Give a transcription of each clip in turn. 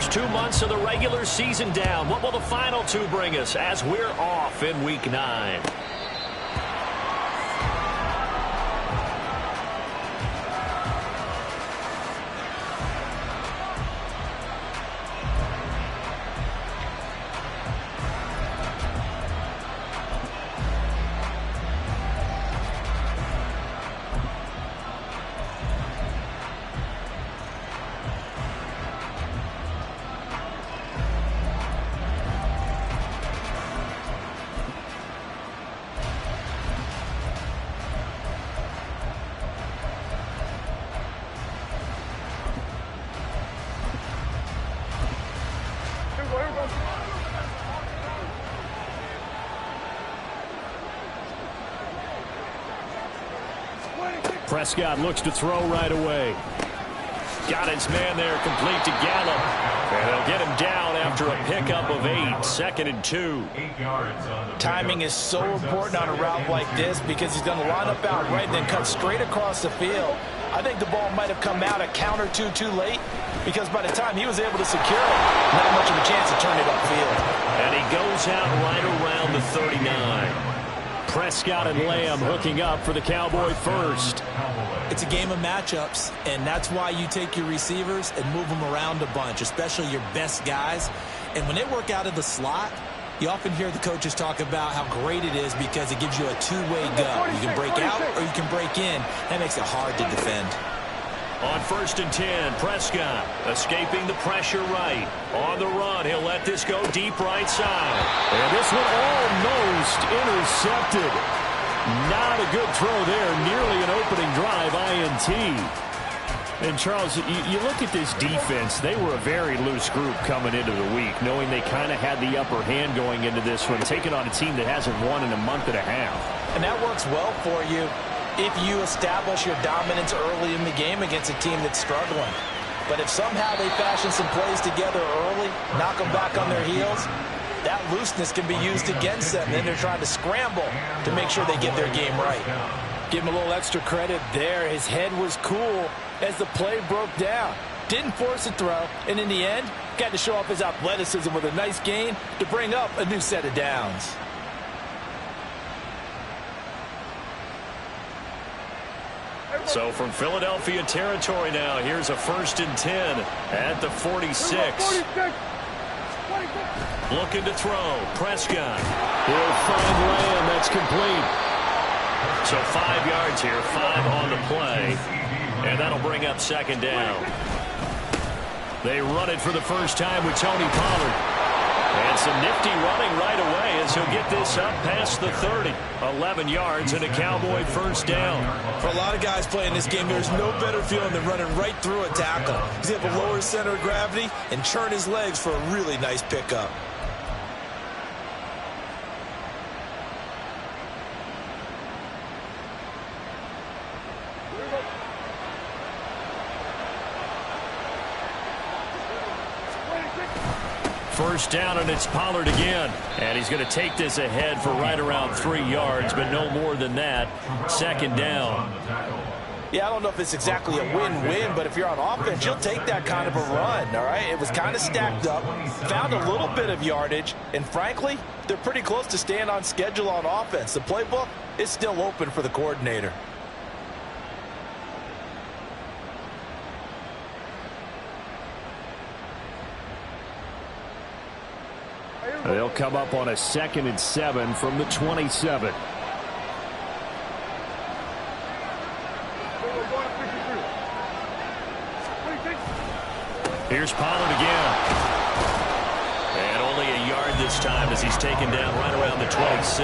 first 2 months of the regular season down. What will the final two bring us as we're off in Week 9? Prescott looks to throw right away. Got his man there, complete to Gallup. And they'll get him down after a pickup of 8, 2nd and 2. Timing is so important on a route like this because he's going to line up out right and then cut straight across the field. I think the ball might have come out a count or two too late because by the time he was able to secure it, not much of a chance to turn it upfield. And he goes out right around the 39. Prescott and Lamb hooking up for the Cowboy first. It's a game of matchups, and that's why you take your receivers and move them around a bunch, especially your best guys. And when they work out of the slot, you often hear the coaches talk about how great it is because it gives you a two-way go. You can break out or you can break in. That makes it hard to defend. On 1st and 10, Prescott escaping the pressure right. On the run, he'll let this go deep right side. And this one almost intercepted. Not a good throw there. Nearly an opening drive, INT. And, Charles, you look at this defense. They were a very loose group coming into the week, knowing they kind of had the upper hand going into this one, taking on a team that hasn't won in a month and a half. And that works well for you if you establish your dominance early in the game against a team that's struggling. But if somehow they fashion some plays together early, knock them back on their heels, that looseness can be used against them. Then they're trying to scramble to make sure they get their game right. Give him a little extra credit there. His head was cool as the play broke down. Didn't force a throw, and in the end, got to show off his athleticism with a nice gain to bring up a new set of downs. So from Philadelphia territory now, here's a 1st and 10 at the 46. Looking to throw. Prescott. He'll find Lamb. That's complete. So 5 yards here, 5 on the play. And that'll bring up 2nd down. They run it for the first time with Tony Pollard. And some nifty running right away as he'll get this up past the 30. 11 yards and a Cowboy 1st down. For a lot of guys playing this game, there's no better feeling than running right through a tackle. He's able to lower his center of gravity and churn his legs for a really nice pickup. First down, and it's Pollard again. And he's going to take this ahead for right around 3 yards, but no more than that. 2nd down. Yeah, I don't know if it's exactly a win-win, but if you're on offense, you'll take that kind of a run, all right? It was kind of stacked up, found a little bit of yardage, and frankly, they're pretty close to staying on schedule on offense. The playbook is still open for the coordinator. They'll come up on a 2nd and 7 from the 27. Here's Pollard again. And only a yard this time as he's taken down right around the 26.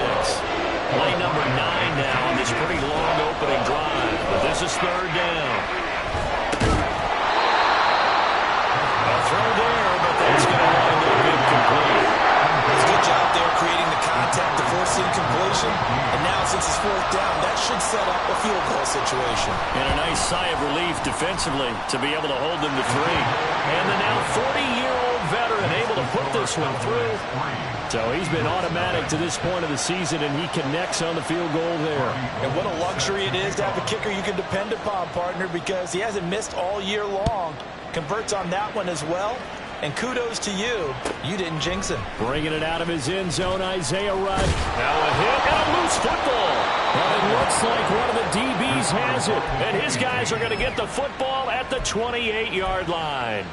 Play number 9 now on this pretty long opening drive. But this is 3rd down. A throw there, but that's going to wind up incomplete. It's a good job there creating the contact to force the incompletion. And now since it's 4th down, that should set up a field goal situation. And a nice sigh of relief defensively to be able to hold them to 3. And the now 40-year-old veteran able to put this one through. So he's been automatic to this point of the season, and he connects on the field goal there. And what a luxury it is to have a kicker you can depend upon, partner, because he hasn't missed all year long. Converts on that one as well. And kudos to you. You didn't jinx him. Bringing it out of his end zone, Isaiah Rudd. Now a hit and a loose football. Well, it looks like one of the DBs has it. And his guys are going to get the football at the 28-yard line.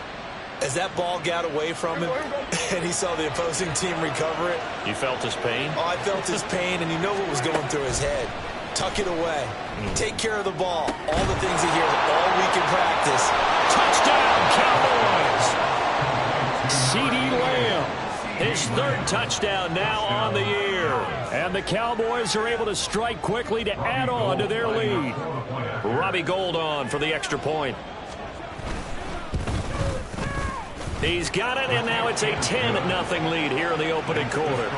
As that ball got away from him and he saw the opposing team recover it. You felt his pain? Oh, I felt his pain, and you know what was going through his head. Tuck it away. Take care of the ball. All the things he hears all week in practice. Touchdown, Cowboys! CeeDee Lamb, his third touchdown now on the year. And the Cowboys are able to strike quickly to add on to their lead. Robbie Gould on for the extra point. He's got it, and now it's a 10-0 lead here in the opening quarter.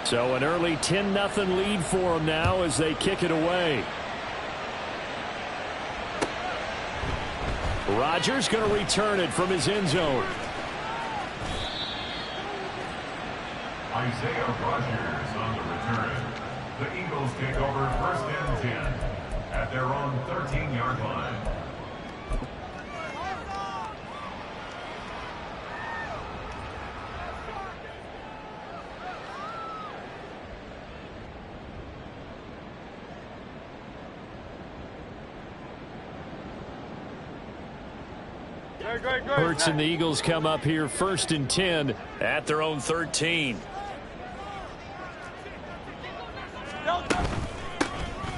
So an early 10-0 lead for them now as they kick it away. Rodgers going to return it from his end zone. Isaiah Rodgers on the return. The Eagles take over 1st and 10 at their own 13-yard line. Hurts and the Eagles come up here 1st and 10 at their own 13.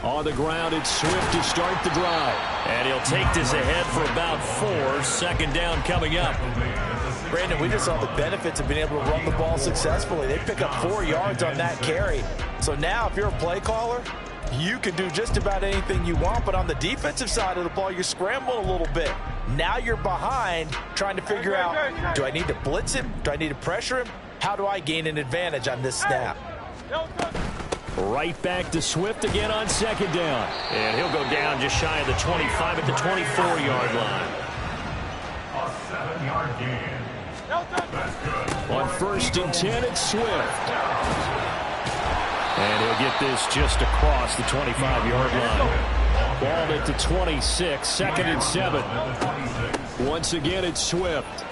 On the ground, it's Swift to start the drive. And he'll take this ahead for about 4. 2nd down coming up. Brandon, we just saw the benefits of being able to run the ball successfully. They pick up 4 yards on that carry. So now if you're a play caller, you can do just about anything you want. But on the defensive side of the ball, you're scrambling a little bit. Now you're behind trying to figure out, do I need to blitz him? Do I need to pressure him? How do I gain an advantage on this snap? Right back to Swift again on 2nd down. And he'll go down just shy of the 25 at the 24-yard line. A 7-yard gain. That's good. On 1st and 10, it's Swift. And he'll get this just across the 25-yard line. Ball at the 26, 2nd and 7. Once again, it's Swift.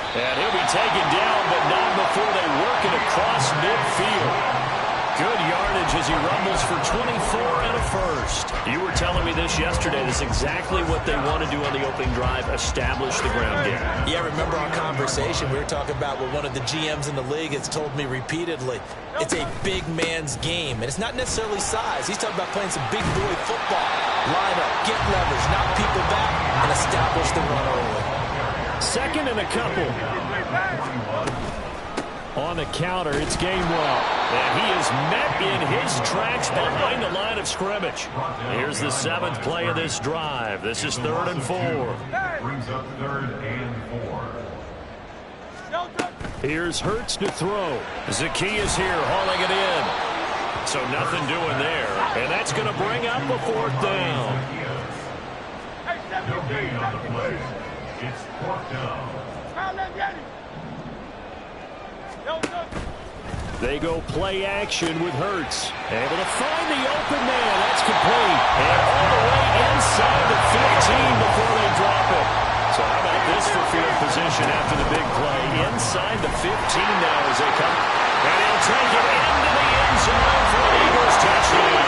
And he'll be taken down, but not before they work it across midfield. Good yardage as he rumbles for 24 and a first. You were telling me this yesterday. This is exactly what they want to do on the opening drive, establish the ground game. Yeah, remember our conversation. We were talking about what one of the GMs in the league has told me repeatedly. It's a big man's game, and it's not necessarily size. He's talking about playing some big boy football. Line up, get leverage, knock people back, and establish the run early. 2nd and a couple. On the counter, it's Gainwell. And he is met in his tracks behind the line of scrimmage. Here's the 7th play of this drive. This is 3rd and 4. Brings up 3rd and 4. Here's Hurts to throw. Zaccheaus here hauling it in. So nothing doing there. And that's going to bring up a 4th down. No gain on the play. It's 4th down. They go play action with Hurts. Able to find the open man. That's complete. And all the way inside the 15 before they drop it. So how about this for field position after the big play? Inside the 15 now as they come. And he'll take it into the end zone for the Eagles touchdown.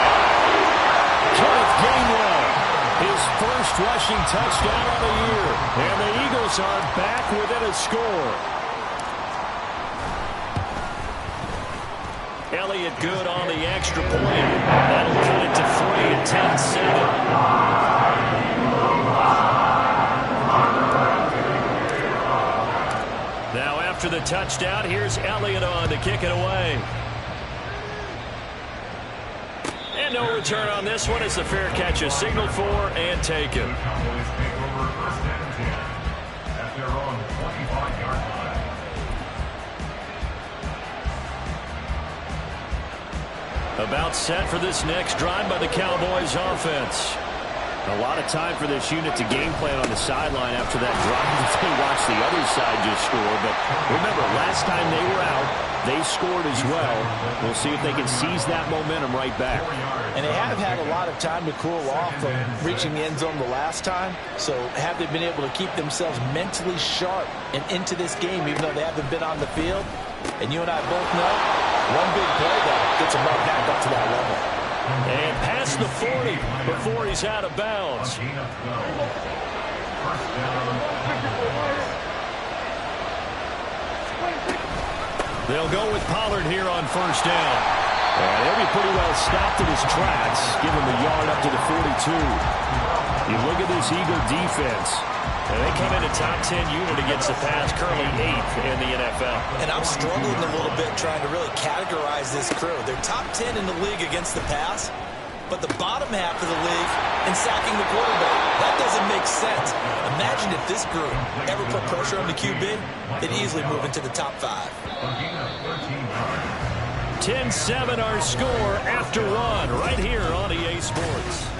Kenneth Gainwell, his first rushing touchdown of the year. And the Eagles are back within a score. Elliott good on the extra point. That'll cut it to 3 at 10-7. Now after the touchdown, here's Elliott on to kick it away. And no return on this one. It's a fair catch, is signaled for and taken. The Cowboys take over 1st and 10 at their own 25-yard line. About set for this next drive by the Cowboys offense. A lot of time for this unit to game plan on the sideline after that drive that they watched the other side just score. But remember, last time they were out, they scored as well. We'll see if they can seize that momentum right back. And they have had a lot of time to cool off from reaching the end zone the last time. So have they been able to keep themselves mentally sharp and into this game, even though they haven't been on the field? And you and I both know, one big play that gets them right back up to that level. And past the 40 before he's out of bounds. They'll go with Pollard here on first down. And he'll be pretty well stopped in his tracks. Give him the yard up to the 42. You look at this Eagle defense. And they come in a top 10 unit against the pass, currently 8th in the NFL. And I'm struggling a little bit trying to really categorize this crew. They're top 10 in the league against the pass, but the bottom half of the league in sacking the quarterback. That doesn't make sense. Imagine if this group ever put pressure on the QB, they'd easily move into the top 5. 10-7 our score after one right here on EA Sports.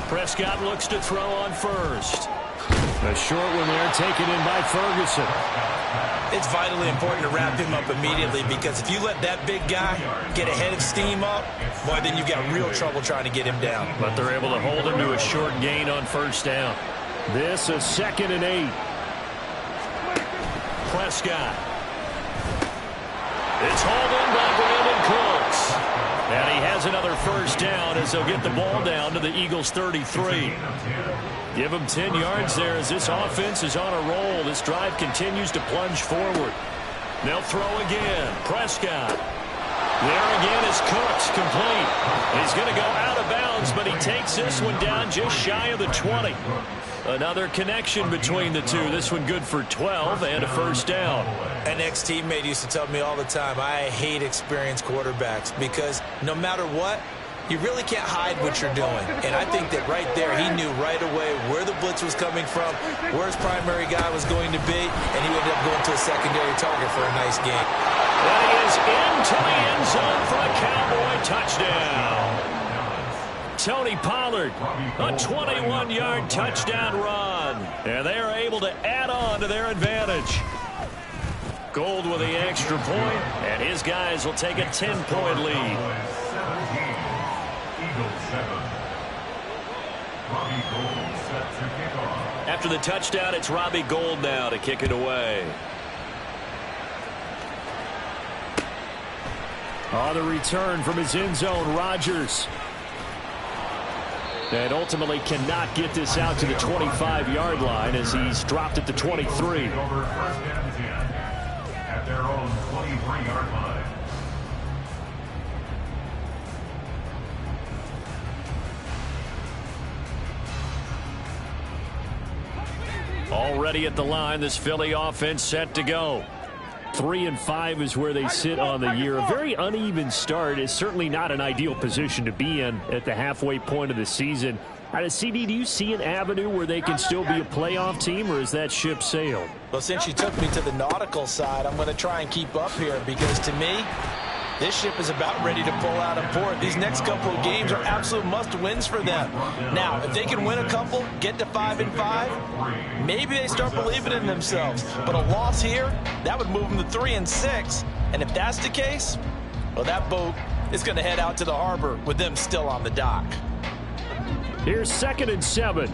Prescott looks to throw on first. A short one there, taken in by Ferguson. It's vitally important to wrap him up immediately, because if you let that big guy get a head of steam up, boy, then you've got real trouble trying to get him down. But they're able to hold him to a short gain on first down. This is 2nd and 8. Prescott. It's hauled in by Brandon Cooks. And he has another first down as they'll get the ball down to the Eagles' 33. Give him 10 yards there as this offense is on a roll. This drive continues to plunge forward. They'll throw again. Prescott. There again is Cooks, complete. He's going to go out of bounds, but he takes this one down just shy of the 20. Another connection between the two. This one good for 12 and a first down. An ex-teammate used to tell me all the time, I hate experienced quarterbacks, because no matter what, you really can't hide what you're doing. And I think that right there, he knew right away where the blitz was coming from, where his primary guy was going to be, and he ended up going to a secondary target for a nice game. And he is into the end zone for a Cowboy touchdown. Tony Pollard, a 21-yard touchdown run. And they are able to add on to their advantage. Gold with the extra point, and his guys will take a 10-point lead. After the touchdown, it's Robbie Gould now to kick it away. On the return from his end zone, Rodgers. And ultimately cannot get this out to the 25-yard line as he's dropped at the 23. At their own 23-yard line. Already at the line, this Philly offense set to go. 3-5 is where they sit on the year. A very uneven start is certainly not an ideal position to be in at the halfway point of the season. CD, do you see an avenue where they can still be a playoff team, or is that ship sailed? Well, since you took me to the nautical side, I'm going to try and keep up here, because to me, this ship is about ready to pull out of port. These next couple of games are absolute must-wins for them. Now, if they can win a couple, get to 5-5, maybe they start believing in themselves. But a loss here, that would move them to 3-6. And if that's the case, well, that boat is going to head out to the harbor with them still on the dock. Here's 2nd and 7.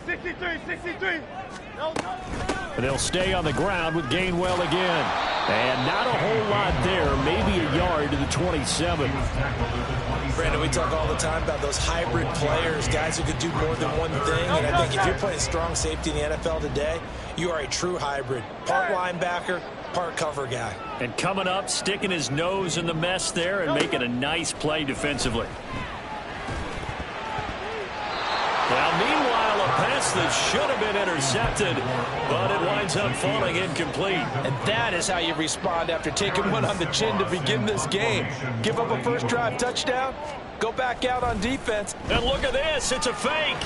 63. And they'll stay on the ground with Gainwell again. And not a whole lot there, maybe a yard to the 27. Brandon, we talk all the time about those hybrid players, guys who could do more than one thing. And I think if you're playing strong safety in the NFL today, you are a true hybrid. Part linebacker, part cover guy. And coming up, sticking his nose in the mess there and making a nice play defensively. Now, meanwhile, a pass that should have been intercepted, but it winds up falling incomplete. And that is how you respond after taking one on the chin to begin this game. Give up a first drive touchdown, go back out on defense. And look at this, it's a fake.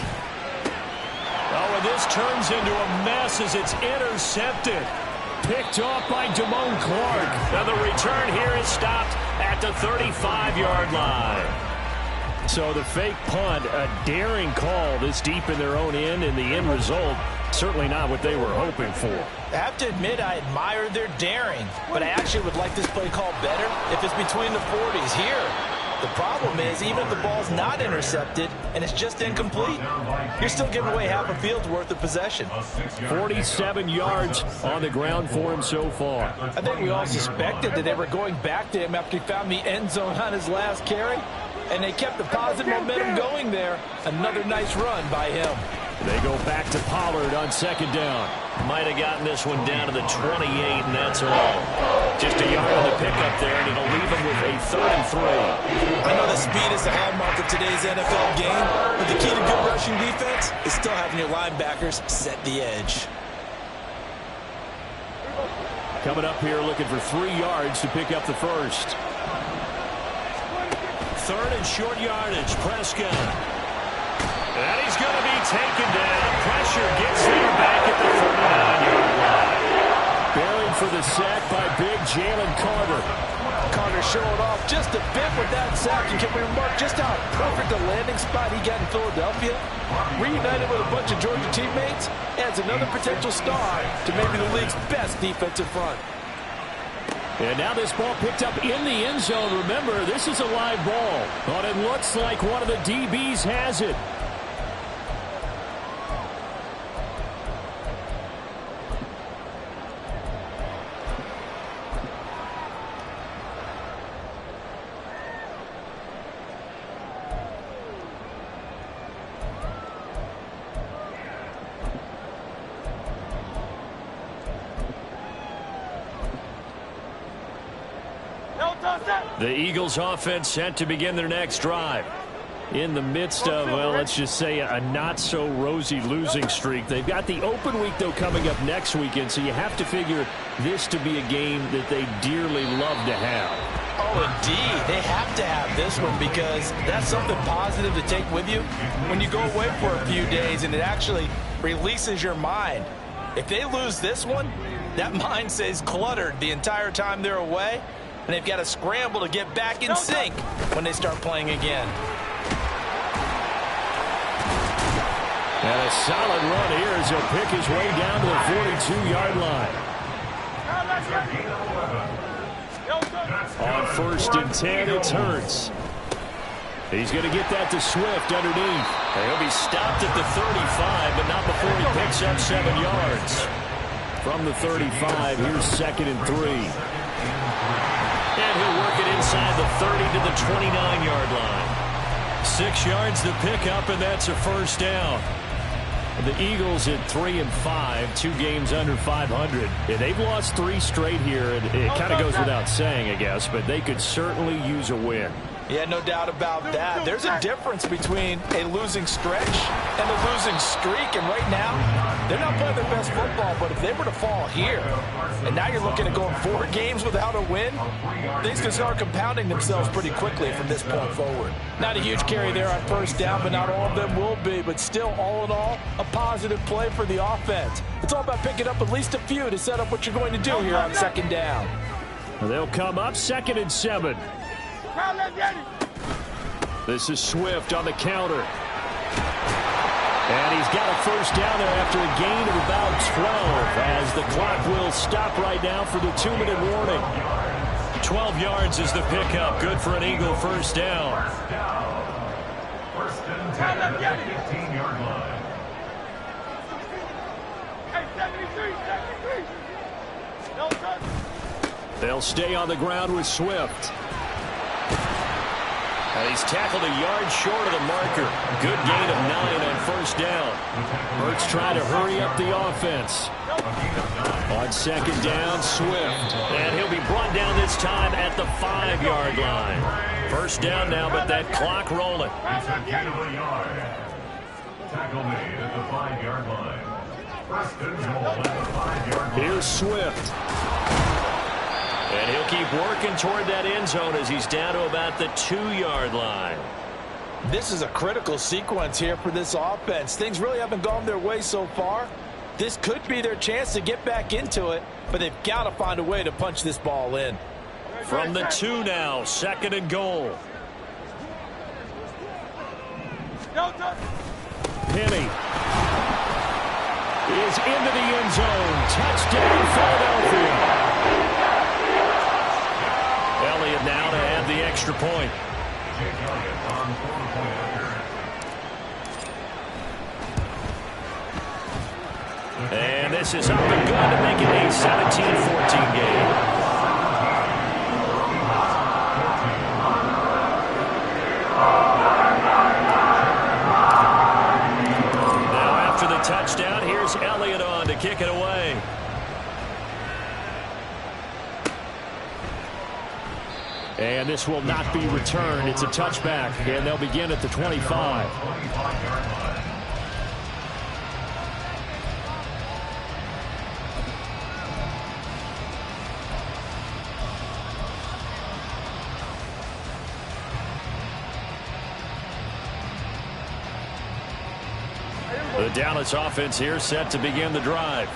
Oh, and this turns into a mess as it's intercepted. Picked off by Damone Clark. And the return here is stopped at the 35-yard line. So the fake punt, a daring call this deep in their own end, and the end result, certainly not what they were hoping for. I have to admit, I admire their daring, but I actually would like this play called better if it's between the 40s here. The problem is, even if the ball's not intercepted and it's just incomplete, you're still giving away half a field's worth of possession. 47 yards on the ground for him so far. I think we all suspected that they were going back to him after he found the end zone on his last carry, and they kept the positive momentum going there. Another nice run by him. They go back to Pollard on second down. Might have gotten this one down to the 28, and that's all. Just a yard on the pickup there, and it'll leave them with a 3rd and 3. I know the speed is the hallmark of today's NFL game, but the key to good rushing defense is still having your linebackers set the edge. Coming up here looking for 3 yards to pick up the first. 3rd and short yardage, Prescott. And he's going to be taken down. Pressure gets there back at the 49-yard line. Buried for the sack by big Jalen Carter. Carter showing off just a bit with that sack. And can we remark just how perfect a landing spot he got in Philadelphia? Reunited with a bunch of Georgia teammates, adds another potential star to maybe the league's best defensive front. And now this ball picked up in the end zone. Remember, this is a live ball. But it looks like one of the DBs has it. The Eagles offense set to begin their next drive. In the midst of, well, let's just say a not-so-rosy losing streak. They've got the open week, though, coming up next weekend, so you have to figure this to be a game that they dearly love to have. Oh, indeed. They have to have this one because that's something positive to take with you when you go away for a few days, and it actually releases your mind. If they lose this one, that mind stays cluttered the entire time they're away, and they've got to scramble to get back in sync when they start playing again. And a solid run here as he'll pick his way down to the 42-yard line. On 1st and 10, it's Hurts. He's going to get that to Swift underneath. And he'll be stopped at the 35, but not before he picks up 7 yards. From the 35, here's 2nd and 3. And he'll work it inside the 30 to the 29-yard line. 6 yards to pick up, and that's a first down. The Eagles at 3-5, 2 games under 500. Yeah, they've lost 3 straight here, and it kind of goes without saying, I guess, but they could certainly use a win. Yeah, no doubt about that. There's a difference between a losing stretch and a losing streak, and right now, they're not playing their best football, but if they were to fall here, and now you're looking at going 4 games without a win, things can start compounding themselves pretty quickly from this point forward. Not a huge carry there on first down, but not all of them will be, but still, all in all, a positive play for the offense. It's all about picking up at least a few to set up what you're going to do here on 2nd down. They'll come up 2nd and 7. This is Swift on the counter. And he's got a first down there after a gain of about 12 as the clock will stop right now for the 2-minute warning. 12 yards is the pickup. Good for an Eagle first down. 1st and 10 at the 15-yard line. They'll stay on the ground with Swift. And he's tackled a yard short of the marker. Good gain of 9 on first down. Hurts trying to hurry up the offense. On 2nd down, Swift. And he'll be brought down this time at the 5-yard line. First down now, but that clock rolling. It's a gain of a yard. Tackle made at the 5-yard line. First and goal at the 5-yard line. Here's Swift. And he'll keep working toward that end zone as he's down to about the 2-yard line. This is a critical sequence here for this offense. Things really haven't gone their way so far. This could be their chance to get back into it, but they've got to find a way to punch this ball in. From the 2 now, 2nd and goal. Penny is into the end zone. Touchdown, Philadelphia. Elliott now to add the extra point. Jake Elliott on for the point after. And this is up and good to make it a 17-14 game. Touchdown. Here's Elliott on to kick it away. And this will not be returned. It's a touchback, and they'll begin at the 25. The Dallas offense here set to begin the drive.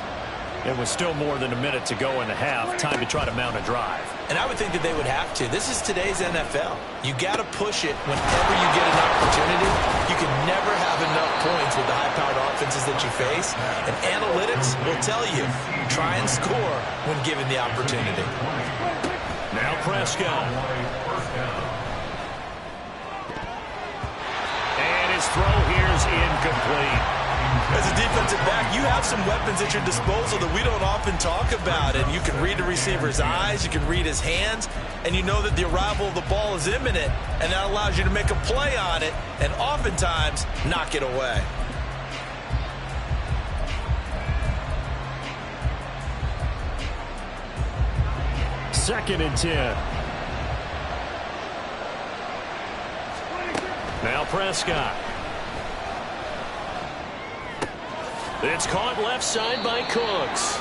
It was still more than a minute to go in the half. Time to try to mount a drive. And I would think that they would have to. This is today's NFL. You got to push it whenever you get an opportunity. You can never have enough points with the high-powered offenses that you face. And analytics will tell you, try and score when given the opportunity. Now Prescott. And his throw here is incomplete. As a defensive back, you have some weapons at your disposal that we don't often talk about. And you can read the receiver's eyes, you can read his hands, and you know that the arrival of the ball is imminent, and that allows you to make a play on it and oftentimes knock it away. Second and 10. Now Prescott. It's caught left side by Cooks.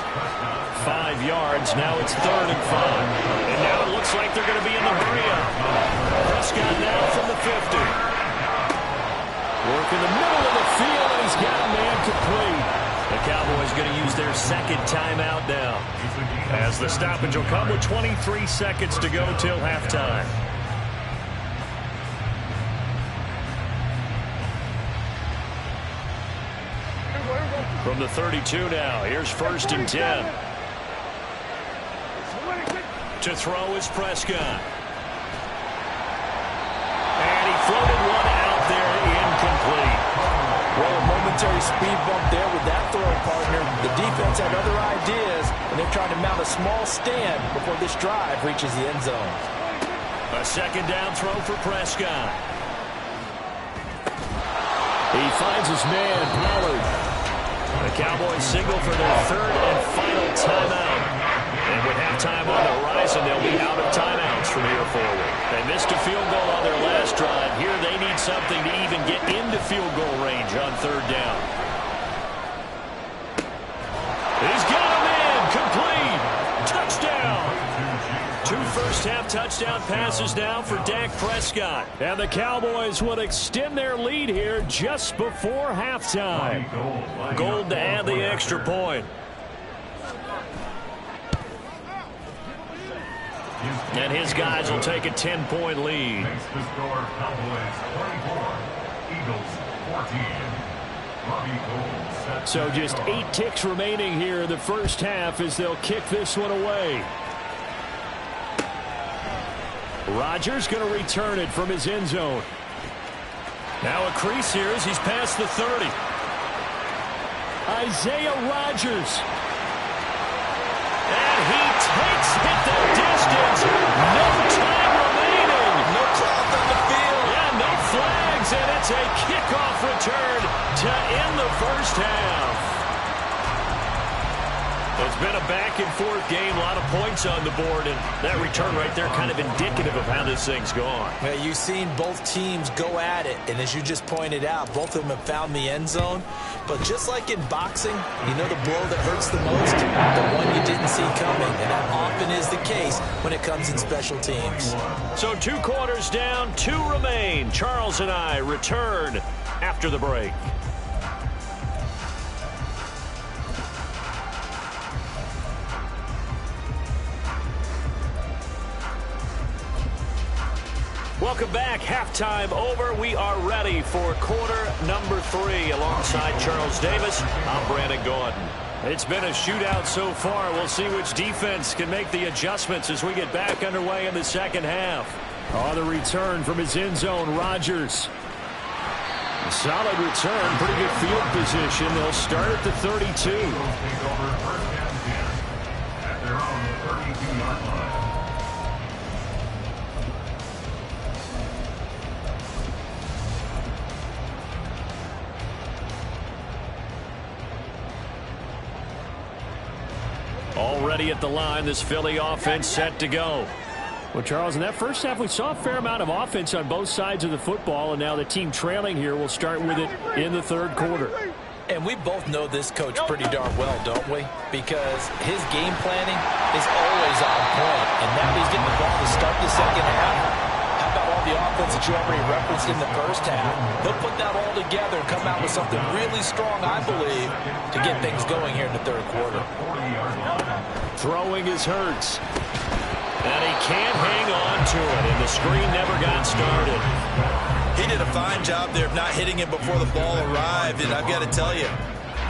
5 yards. Now it's 3rd and 5. And now it looks like they're going to be in the hurry-up. Prescott now from the 50. Work in the middle of the field, and he's got a man complete. The Cowboys going to use their second timeout now, as the stoppage will come with 23 seconds to go till halftime. From the 32 now, here's 1st and 10. To throw is Prescott. And he floated one out there, incomplete. Well, a momentary speed bump there with that throw, partner. The defense had other ideas, and they're trying to mount a small stand before this drive reaches the end zone. A 2nd down throw for Prescott. He finds his man, Pollard. The Cowboys signal for their 3rd and final timeout. And with halftime on the horizon, they'll be out of timeouts from here forward. They missed a field goal on their last drive. Here they need something to even get into field goal range on 3rd down. He's got him in. Complete. Touchdown. 2 first-half touchdown passes now for Dak Prescott. And the Cowboys would extend their lead here just before halftime. Gold to add the extra point. And his guys will take a 10-point lead. Makes the score Cowboys 24, Eagles 14. Robbie Gould set. So just 8 ticks remaining here in the first half as they'll kick this one away. Rodgers going to return it from his end zone. Now a crease here as he's past the 30. Isaiah Rodgers. And he takes it the distance. No time remaining. No clock on the field. Yeah, no flags, and it's a kickoff return to end the first half. It's been a back back-and-forth game, a lot of points on the board, and that return right there kind of indicative of how this thing's gone. Yeah, you've seen both teams go at it, and as you just pointed out, both of them have found the end zone. But just like in boxing, you know the blow that hurts the most? The one you didn't see coming, and that often is the case when it comes in special teams. So 2 quarters down, 2 remain. Charles and I return after the break. Welcome back. Halftime over. We are ready for quarter number 3. Alongside Charles Davis, I'm Brandon Gordon. It's been a shootout so far. We'll see which defense can make the adjustments as we get back underway in the second half. On the return from his end zone, Rodgers. Solid return, pretty good field position. They'll start at the 32. Take over first and 10 at their own 32-yard line. Already at the line, this Philly offense set to go. Well, Charles, in that first half, we saw a fair amount of offense on both sides of the football, and now the team trailing here will start with it in the third quarter. And we both know this coach pretty darn well, don't we? Because his game planning is always on point, and now he's getting the ball to start the second half. How about all the offense that you already referenced in the first half? He'll put that all together and come out with something really strong, I believe, to get things going here in the third quarter. Throwing is Hurts. And he can't hang on to it, and the screen never got started. He did a fine job there of not hitting it before the ball arrived, and I've got to tell you,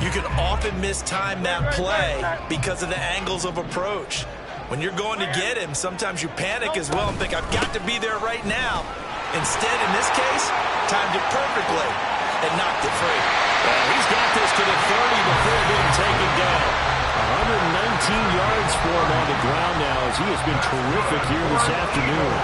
you can often mistime that play because of the angles of approach. When you're going to get him, sometimes you panic as well and think, I've got to be there right now. Instead, in this case, timed it perfectly and knocked it free. Well, he's got this to the 30 before being taken down. 119 yards for him on the ground now as he has been terrific here this afternoon.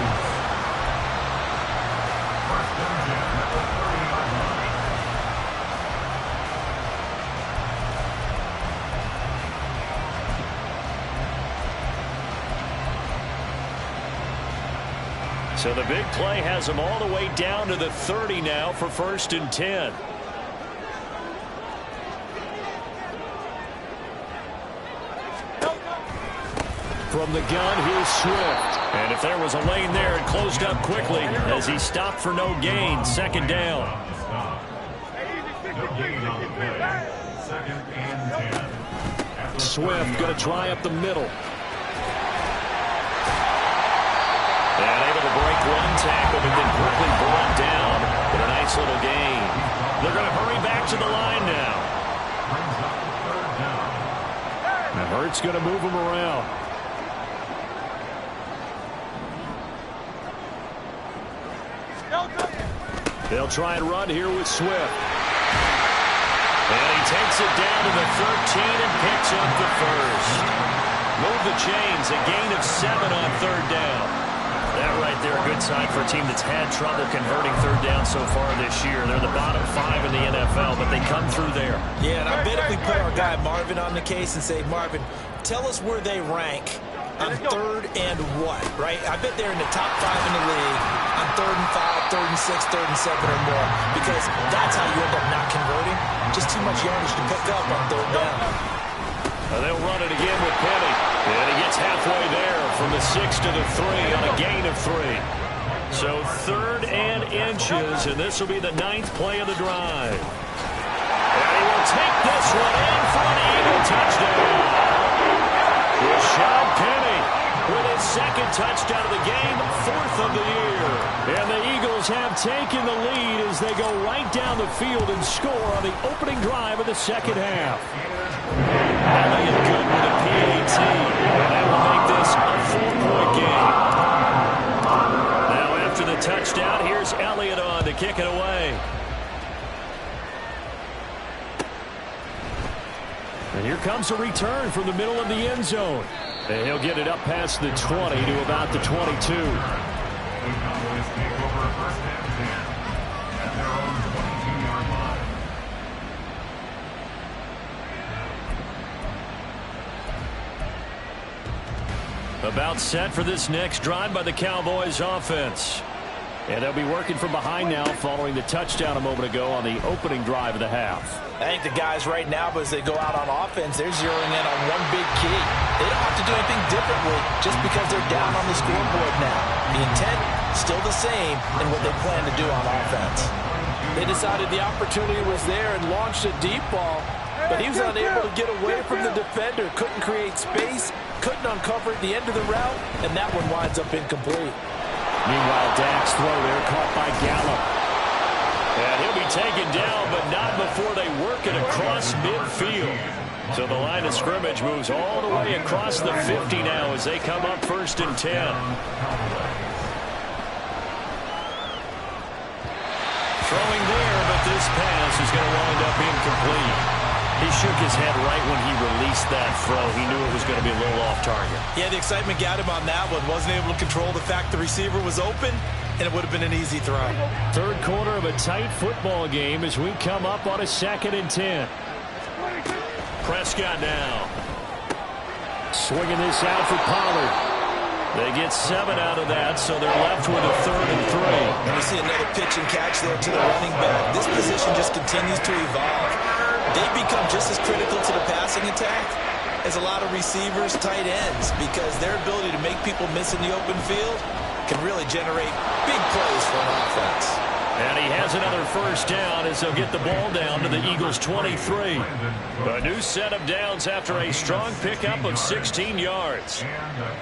So the big play has him all the way down to the 30 now for 1st and 10. From the gun, here's Swift. And if there was a lane there, it closed up quickly as he stopped for no gain. 2nd down. No gain on the play. 2nd and 10. Swift going to try up the middle. And able to break one tackle, but then quickly brought down with a nice little gain. They're going to hurry back to the line now. And Hurts going to move him around. They'll try and run here with Swift. And he takes it down to the 13 and picks up the first. Move the chains, a gain of 7 on 3rd down. That right there, a good sign for a team that's had trouble converting 3rd down so far this year. They're the bottom 5 in the NFL, but they come through there. Yeah, and I bet if we put our guy Marvin on the case and say, Marvin, tell us where they rank on 3rd and what, right? I bet they're in the top 5 in the league on 3rd and 5, 3rd and 6, 3rd and 7 or more, because that's how you end up not converting. Just too much yardage to pick up on 3rd down. They'll run it again with Penny. And he gets halfway there from the 6 to the 3 on a gain of 3. So 3rd and inches, and this will be the 9th play of the drive. And he will take this one in for an Eagle touchdown. Rashad Penny with his 2nd touchdown of the game, 4th of the year. And the Eagles have taken the lead as they go right down the field and score on the opening drive of the second half. Elliott good with a PAT, and that will make this a 4-point game. Now after the touchdown, here's Elliott on to kick it away. And here comes a return from the middle of the end zone. And he'll get it up past the 20 to about the 22. The Cowboys take over 1st and 10 at their own 22-yard line. About set for this next drive by the Cowboys offense. And they'll be working from behind now following the touchdown a moment ago on the opening drive of the half. I think the guys right now, as they go out on offense, they're zeroing in on one big key. They don't have to do anything differently just because they're down on the scoreboard now. The intent, still the same in what they plan to do on offense. They decided the opportunity was there and launched a deep ball, but he was unable to get away from the defender. Couldn't create space, couldn't uncover at the end of the route, and that one winds up incomplete. Meanwhile, Dak's throw there caught by Gallup. And he'll be taken down, but not before they work it across midfield. So the line of scrimmage moves all the way across the 50 now as they come up 1st and 10. Throwing there, but this pass is going to wind up incomplete. He shook his head right when he released that throw. He knew it was going to be a little off target. Yeah, the excitement got him on that one. Wasn't able to control the fact the receiver was open, and it would have been an easy throw. Third quarter of a tight football game as we come up on a 2nd and 10. Prescott now. Swinging this out for Pollard. They get 7 out of that, so they're left with a 3rd and 3. And we see another pitch and catch there to the running back. This position just continues to evolve. They've become just as critical to the passing attack as a lot of receivers, tight ends, because their ability to make people miss in the open field can really generate big plays for an offense. And he has another 1st down as they'll get the ball down to the Eagles' 23. A new set of downs after a strong pickup of 16 yards.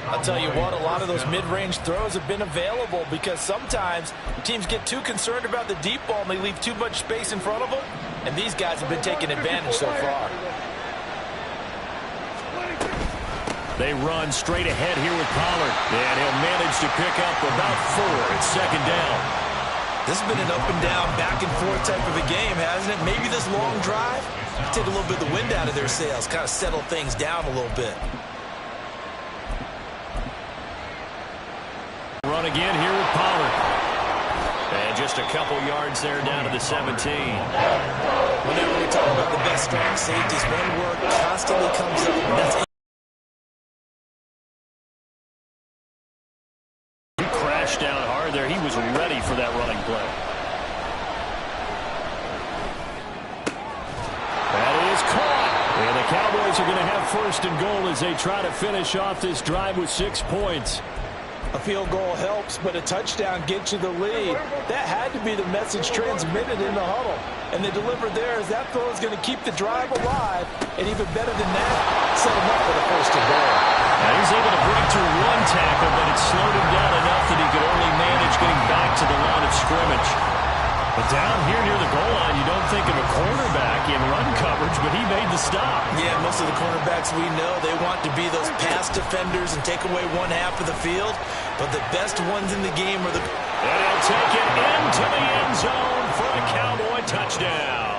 I'll tell you what, a lot of those mid-range throws have been available because sometimes teams get too concerned about the deep ball and they leave too much space in front of them. And these guys have been taking advantage so far. They run straight ahead here with Pollard. And he'll manage to pick up about 4. It's 2nd down. This has been an up-and-down, back-and-forth type of a game, hasn't it? Maybe this long drive, take a little bit of the wind out of their sails, kind of settle things down a little bit. Run again here with Pollard. And just a couple yards there down to the 17. Whenever we talk about the best strong safeties, one word constantly comes up, and that's down hard there. He was ready for that running play. That is caught. And the Cowboys are going to have 1st and goal as they try to finish off this drive with 6 points. A field goal helps, but a touchdown gets you the lead. That had to be the message transmitted in the huddle. And they delivered there as that throw is going to keep the drive alive. And even better than that, set him up for the 1st and goal. Now he's able to break through 1 tackle, but it slowed him down enough that he could only manage getting back to the line of scrimmage. But down here near the goal line, you don't think of a cornerback in run coverage, but he made the stop. Yeah, most of the cornerbacks we know, they want to be those pass defenders and take away 1 half of the field. But the best ones in the game are the... And he'll take it into the end zone for a Cowboy touchdown.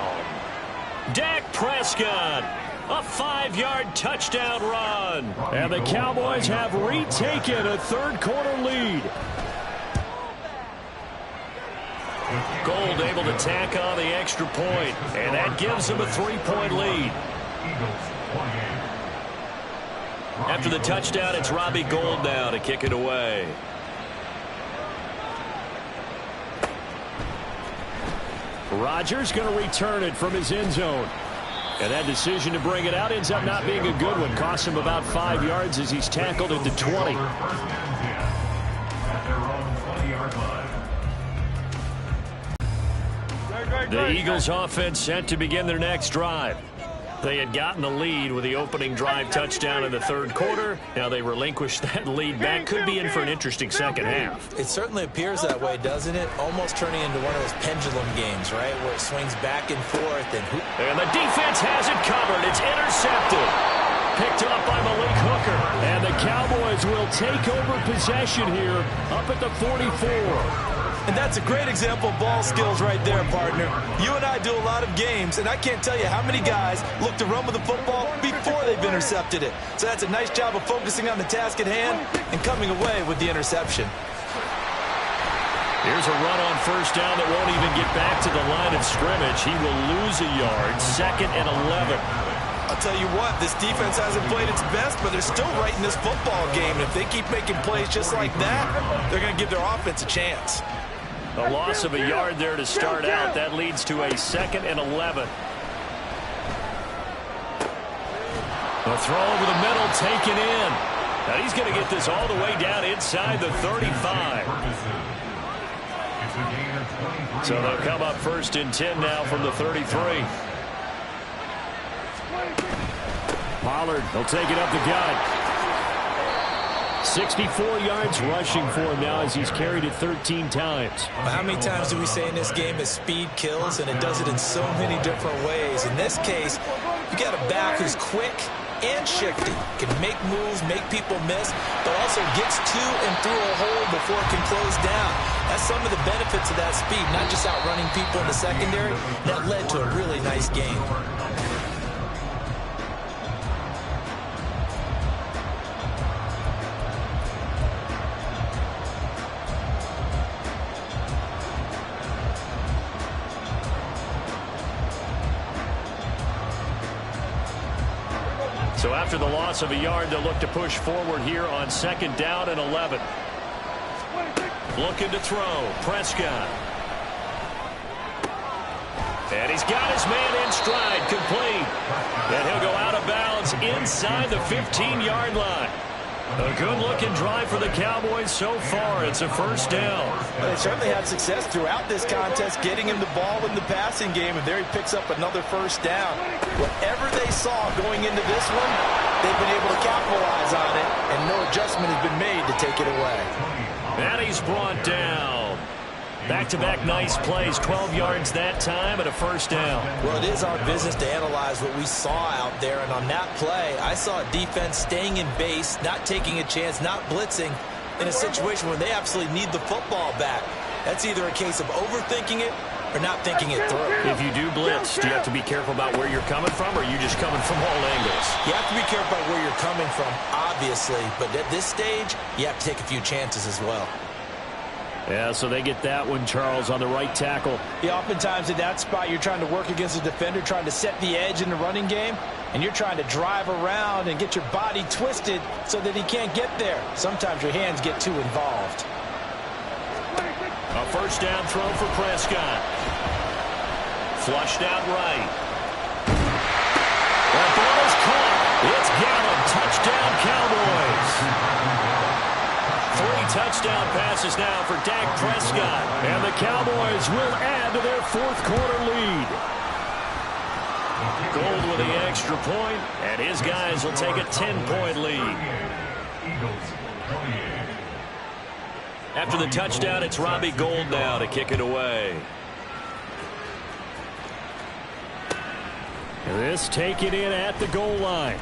Dak Prescott. A 5-yard touchdown run. And the Cowboys have retaken a 3rd quarter lead. Gold able to tack on the extra point. And that gives them a 3-point lead. After the touchdown, it's Robbie Gould now to kick it away. Rodgers going to return it from his end zone. And that decision to bring it out ends up not being a good one. Costs him about 5 yards as he's tackled at the 20. The Eagles offense set to begin their next drive. They had gotten the lead with the opening drive touchdown in the 3rd quarter. Now they relinquished that lead back. Could be in for an interesting 2nd half. It certainly appears that way, doesn't it? Almost turning into one of those pendulum games, right? Where it swings back and forth. And the defense has it covered. It's intercepted. Picked up by Malik Hooker. And the Cowboys will take over possession here up at the 44. And that's a great example of ball skills right there, partner. You and I do a lot of games, and I can't tell you how many guys look to run with the football before they've intercepted it. So that's a nice job of focusing on the task at hand and coming away with the interception. Here's a run on 1st down that won't even get back to the line of scrimmage. He will lose a yard. 2nd and 11. I'll tell you what, this defense hasn't played its best, but they're still right in this football game. And if they keep making plays just like that, they're going to give their offense a chance. A loss of a yard there to start out. That leads to a 2nd and 11. The throw over the middle taken in. Now he's going to get this all the way down inside the 35. So they'll come up 1st and 10 now from the 33. Pollard, he'll take it up the gut. 64 yards rushing for him now as he's carried it 13 times. Well, how many times do we say in this game that speed kills, and it does it in so many different ways? In this case, you got a back who's quick and shifty, can make moves, make people miss, but also gets to and through a hole before it can close down. That's some of the benefits of that speed, not just outrunning people in the secondary. That led to a really nice game. So after the loss of a yard, they'll look to push forward here on 2nd down and 11. Looking to throw. Prescott. And he's got his man in stride, complete. And he'll go out of bounds inside the 15-yard line. A good-looking drive for the Cowboys so far. It's a 1st down. They certainly had success throughout this contest, getting him the ball in the passing game, and there he picks up another 1st down. Whatever they saw going into this one, they've been able to capitalize on it, and no adjustment has been made to take it away. And he's brought down. Back-to-back nice plays, 12 yards that time and a 1st down. Well, it is our business to analyze what we saw out there, and on that play, I saw a defense staying in base, not taking a chance, not blitzing in a situation where they absolutely need the football back. That's either a case of overthinking it or not thinking it through. If you do blitz, do you have to be careful about where you're coming from, or are you just coming from all angles? You have to be careful about where you're coming from, obviously, but at this stage, you have to take a few chances as well. Yeah, so they get that one, Charles, on the right tackle. Yeah, oftentimes in that spot, you're trying to work against a defender, trying to set the edge in the running game, and you're trying to drive around and get your body twisted so that he can't get there. Sometimes your hands get too involved. A 1st down throw for Prescott. Flushed out right. That ball is caught. It's Gallup. Touchdown, Cowboys. 3 touchdown passes now for Dak Prescott. And the Cowboys will add to their 4th quarter lead. Gold with the extra point, and his guys will take a 10-point lead. After the touchdown, it's Robbie Gould now to kick it away. This taken in at the goal line.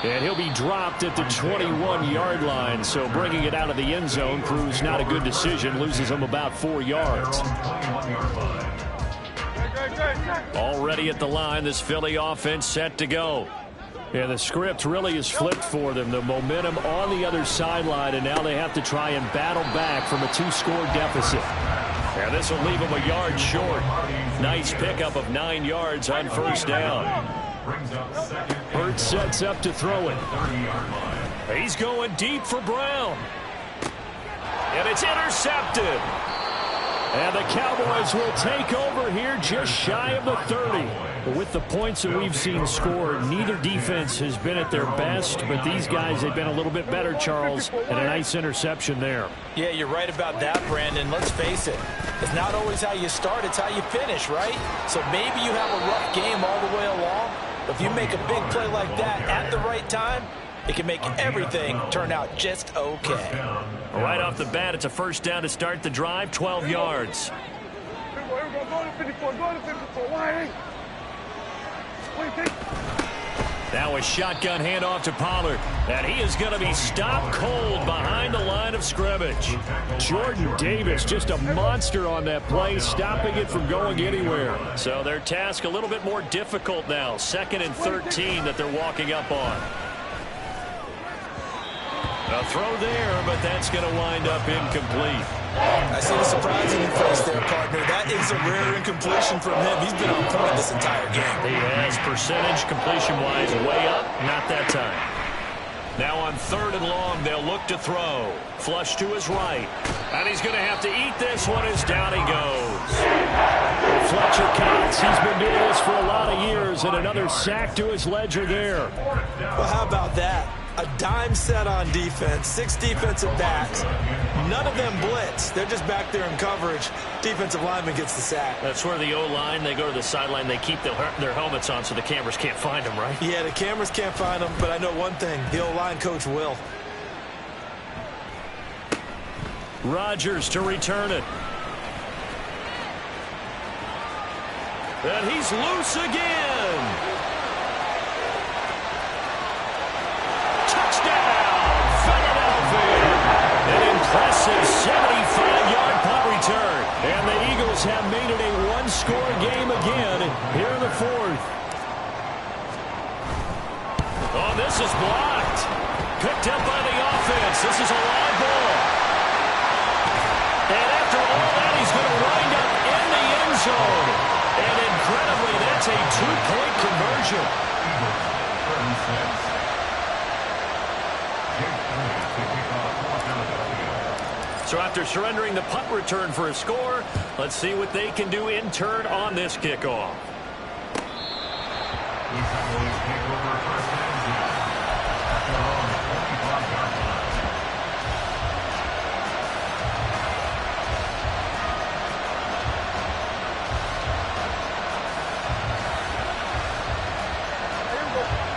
And he'll be dropped at the 21-yard line, so bringing it out of the end zone proves not a good decision, loses him about 4 yards. Already at the line, this Philly offense set to go. Yeah, the script really is flipped for them. The momentum on the other sideline, and now they have to try and battle back from a 2-score deficit. And this will leave them a yard short. Nice pickup of 9 yards on 1st down. Hurts sets up to throw it. He's going deep for Brown. And it's intercepted. And the Cowboys will take over here just shy of the 30. With the points that we've seen scored, neither defense has been at their best, but these guys have been a little bit better, Charles, and a nice interception there. Yeah, you're right about that, Brandon. Let's face it. It's not always how you start, it's how you finish, right? So maybe you have a rough game all the way along, but if you make a big play like that at the right time, it can make everything turn out just okay. Right off the bat, it's a 1st down to start the drive, 12 yards. Now a shotgun handoff to Pollard, and he is going to be stopped cold behind the line of scrimmage. Jordan Davis, just a monster on that play, stopping it from going anywhere. So their task a little bit more difficult now. 2nd and 13 that they're walking up on. A throw there, but that's going to wind up incomplete. I see the surprise in your face there, partner. That is a rare incompletion from him. He's been on point this entire game. He has percentage completion-wise way up, not that time. Now on 3rd and long, they'll look to throw. Flush to his right. And he's going to have to eat this one as down he goes. Fletcher Cox, he's been doing this for a lot of years, and another sack to his ledger there. Well, how about that? A dime set on defense, 6 defensive backs. None of them blitz. They're just back there in coverage. Defensive lineman gets the sack. That's where the O-line, they go to the sideline, they keep their helmets on so the cameras can't find them, right? Yeah, the cameras can't find them, but I know one thing. The O-line coach will. Rodgers to return it. And he's loose again. Impressive 75-yard punt return. And the Eagles have made it a one-score game again here in the 4th. Oh, this is blocked. Picked up by the offense. This is a live ball. And after all that, he's going to wind up in the end zone. And incredibly, that's a 2-point conversion. So after surrendering the punt return for a score, let's see what they can do in turn on this kickoff.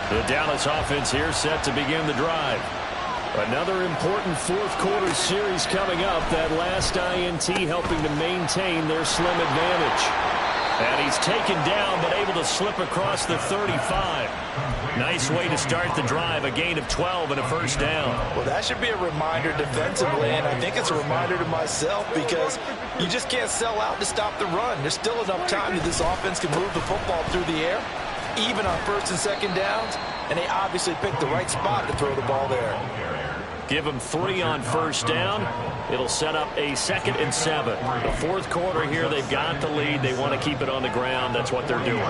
The Dallas offense here set to begin the drive. Another important 4th quarter series coming up. That last INT helping to maintain their slim advantage. And he's taken down but able to slip across the 35. Nice way to start the drive. A gain of 12 and a first down. Well, that should be a reminder defensively, and I think it's a reminder to myself because you just can't sell out to stop the run. There's still enough time that this offense can move the football through the air, even on 1st and 2nd downs, and they obviously picked the right spot to throw the ball there. Give them 3 on first down. It'll set up a 2nd and 7. The 4th quarter here, they've got the lead. They want to keep it on the ground. That's what they're doing.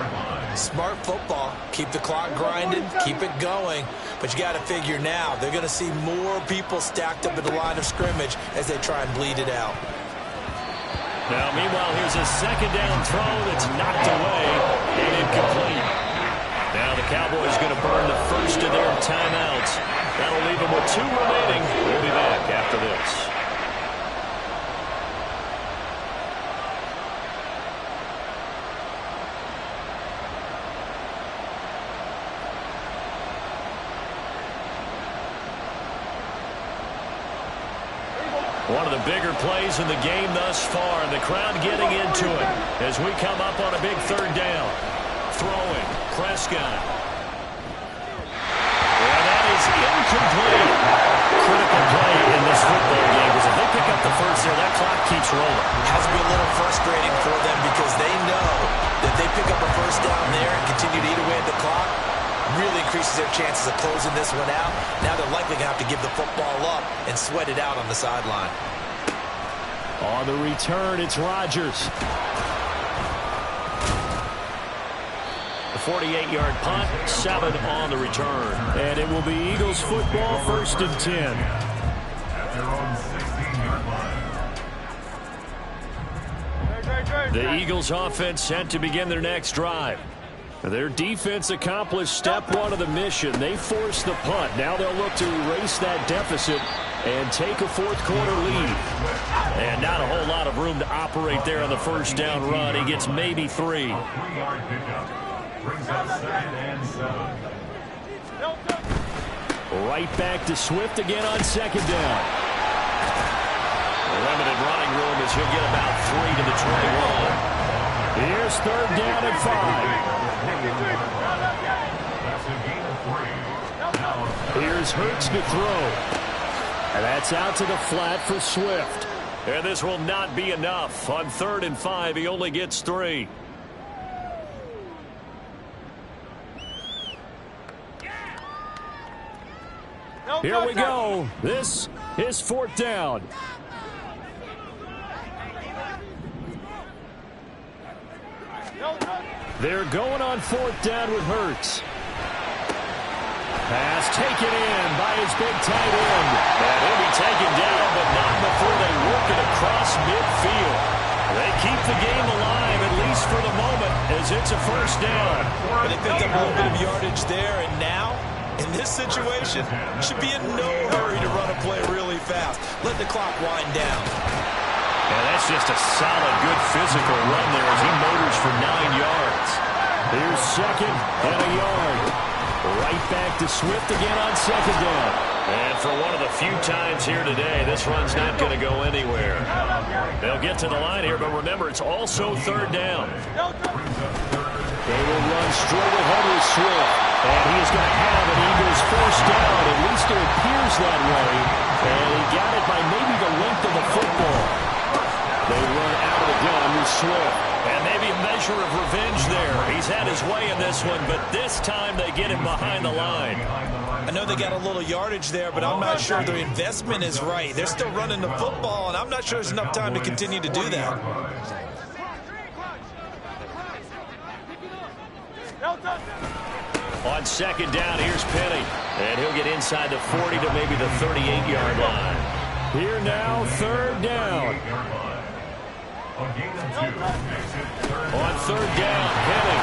Smart football. Keep the clock grinding. Keep it going. But you got to figure now, they're going to see more people stacked up at the line of scrimmage as they try and bleed it out. Now, meanwhile, here's a 2nd down throw that's knocked away and incomplete. Now the Cowboys going to burn the first of their timeouts. That'll leave them with 2 remaining. We'll be back after this. One of the bigger plays in the game thus far, and the crowd getting into it as we come up on a big 3rd down. Throwing, Prescott. And that is incomplete. Critical play in this football game because if they pick up the first there, that clock keeps rolling. Has to be a little frustrating for them because they know that they pick up a first down there and continue to eat away at the clock, really increases their chances of closing this one out. Now they're likely going to have to give the football up and sweat it out on the sideline. On the return, it's Rodgers. The 48-yard punt, 7 on the return. And it will be Eagles football, 1st and 10. At their own 16-yard line. The Eagles offense set to begin their next drive. Their defense accomplished step 1 of the mission. They forced the punt. Now they'll look to erase that deficit and take a 4th quarter lead. And not a whole lot of room to operate there on the first down run. He gets maybe 3. 3-yard pickup. Brings up 2nd and 7. Right back to Swift again on 2nd down. Limited running room as he'll get about 3 to the 21. Here's 3rd down and 5. Here's Hurts to throw. And that's out to the flat for Swift. And this will not be enough. On 3rd and 5, he only gets 3. Here we go. This is 4th down. They're going on 4th down with Hurts. Pass taken in by his big tight end. And he'll be taken down, but not before they work it across midfield. They keep the game alive, at least for the moment, as it's a 1st down. But they picked up a little bit of yardage there, and now, in this situation, should be in no hurry to run a play really fast. Let the clock wind down. And that's just a solid, good physical run there as he motors for 9 yards. Here's 2nd and a yard. Right back to Swift again on 2nd down. And for one of the few times here today, this run's not going to go anywhere. They'll get to the line here, but remember, it's also 3rd down. They will run straight ahead with Swift. And he is going to have an Eagles 1st down. At least it appears that way. And he got it by maybe the length of the football. They run out of the gun with Swift. And maybe a measure of revenge there. He's had his way in this one, but this time they get him behind the line. I know they got a little yardage there, but I'm not sure their investment is right. They're still running the football, and I'm not sure there's enough time to continue to do that. On 2nd down, here's Penny. And he'll get inside the 40 to maybe the 38-yard line. Here now, 3rd down. On 3rd down, Penny.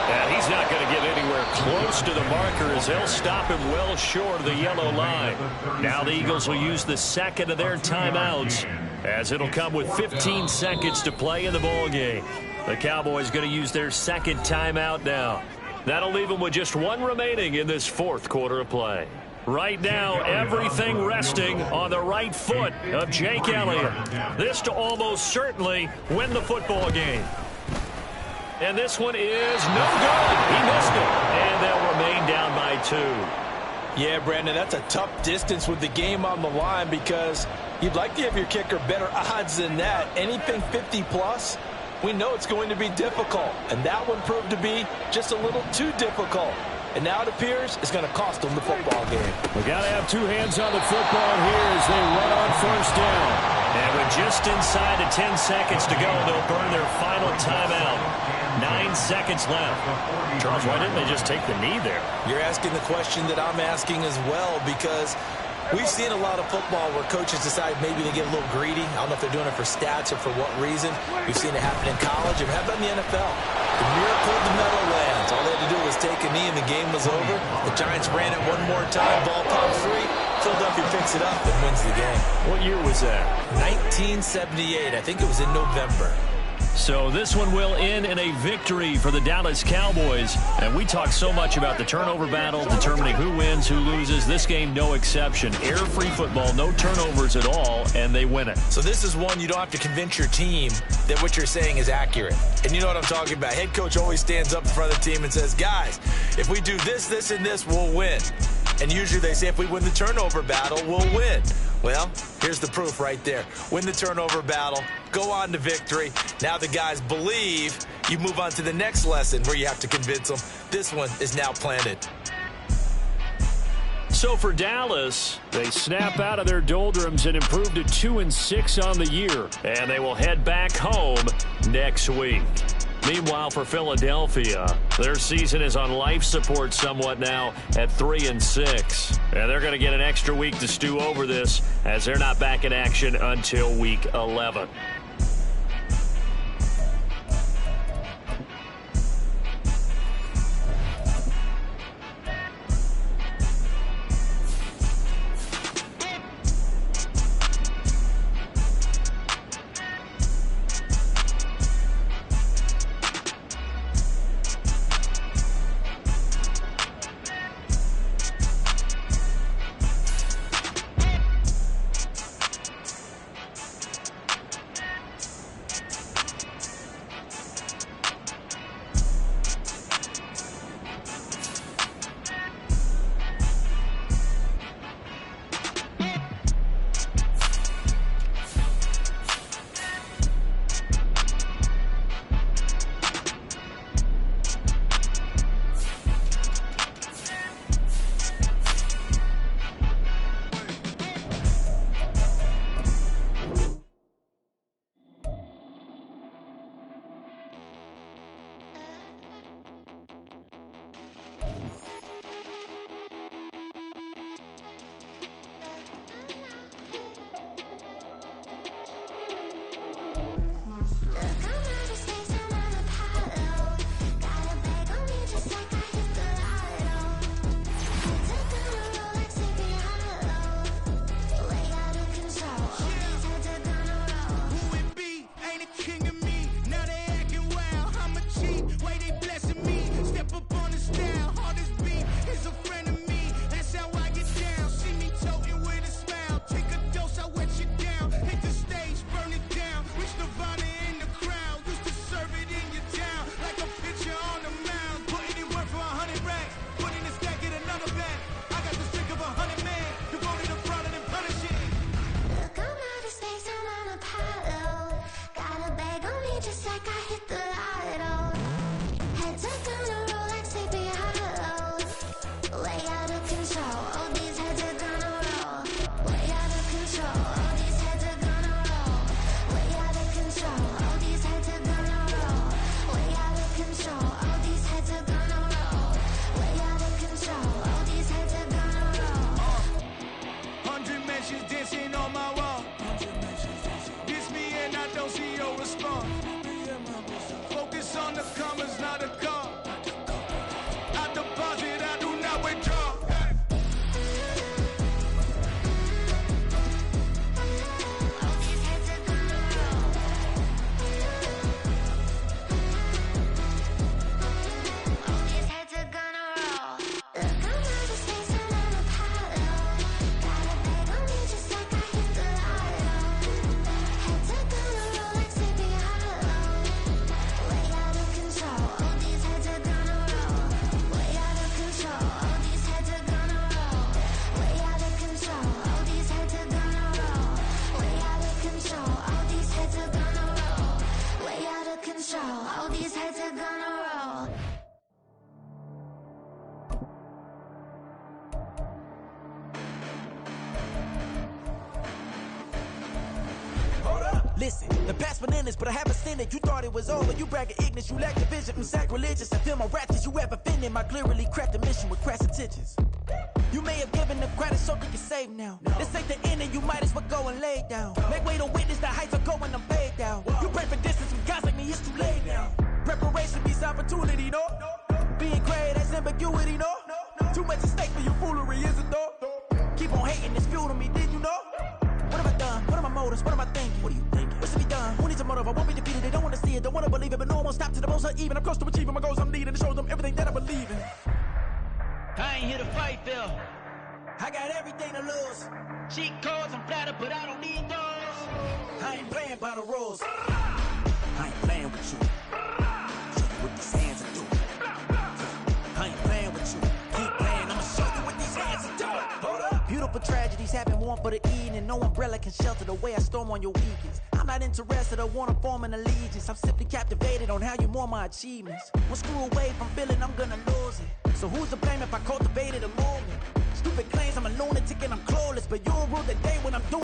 And he's not going to get anywhere close to the marker as they'll stop him well short of the yellow line. Now the Eagles will use the 2nd of their timeouts as it'll come with 15 seconds to play in the ball game. The Cowboys going to use their 2nd timeout now. That'll leave them with just 1 remaining in this 4th quarter of play. Right now, everything resting on the right foot of Jake Elliott. This to almost certainly win the football game. And this one is no good. He missed it. And they'll remain down by 2. Yeah, Brandon, that's a tough distance with the game on the line because you'd like to have your kicker better odds than that. Anything 50-plus, we know it's going to be difficult. And that one proved to be just a little too difficult. And now it appears it's going to cost them the football game. We got to have 2 hands on the football here as they run on 1st down. And with just inside of 10 seconds to go, they'll burn their final timeout. 9 seconds left. Charles, why didn't they just take the knee there? You're asking the question that I'm asking as well because we've seen a lot of football where coaches decide maybe they get a little greedy. I don't know if they're doing it for stats or for what reason. We've seen it happen in college. And how about in the NFL? The miracle of the Meadowlands. All they had to do was take a knee and the game was over. The Giants ran it one more time. Ball pops free. Philadelphia picks it up and wins the game. What year was that? 1978. I think it was in November. So this one will end in a victory for the Dallas Cowboys. And we talk so much about the turnover battle, determining who wins, who loses. This game, no exception. Error-free football, no turnovers at all, and they win it. So this is one you don't have to convince your team that what you're saying is accurate. And you know what I'm talking about. Head coach always stands up in front of the team and says, guys, if we do this, this, and this, we'll win. And usually they say if we win the turnover battle, we'll win. Well, here's the proof right there. Win the turnover battle, go on to victory. Now the guys believe. You move on to the next lesson where you have to convince them. This one is now planted. So for Dallas, they snap out of their doldrums and improve to 2-6 on the year. And they will head back home next week. Meanwhile, for Philadelphia, their season is on life support somewhat now at 3-6. And they're going to get an extra week to stew over this as they're not back in action until week 11. Listen, the past bananas, but I haven't seen it. You thought it was over, you bragging ignorance, you lack the vision. I'm sacrilegious, I feel my ratchets, you ever offended. My clearly crafted mission with crass intentions. You may have given the credit so they can save now. This ain't the end and you might as well go and lay down. Make way to witness the heights are going, I'm fade down. You pray for distance with guys like me, it's too late now. Preparation beats opportunity, no? Being great, that's ambiguity, no? Too much at stake for your foolery, is it though? Keep on hating, it's fuel to me, did you know? What have I done? What are my motives? What am I thinking? What are you thinking? What's to be done? Who needs a motive? I won't be defeated. They don't want to see it, don't want to believe it, but no one will stop to the most even. I'm close to achieving my goals. I'm needing to show them everything that I believe in. I ain't here to fight, Phil. I got everything to lose. Cheat codes, I'm flattered, but I don't need those. I ain't playing by the rules. I ain't playing with you. Show you what these hands are doing. I ain't playing with you. Keep playing, I'ma show you what these hands are doing. Hold up. Beautiful tragedies happen, one for the evening. No umbrella can shelter the way I storm on your weekends. I'm not interested, I wanna form an allegiance. I'm simply captivated on how you more my achievements. One screw away from feeling I'm gonna lose it. So who's to blame if I cultivated a movement?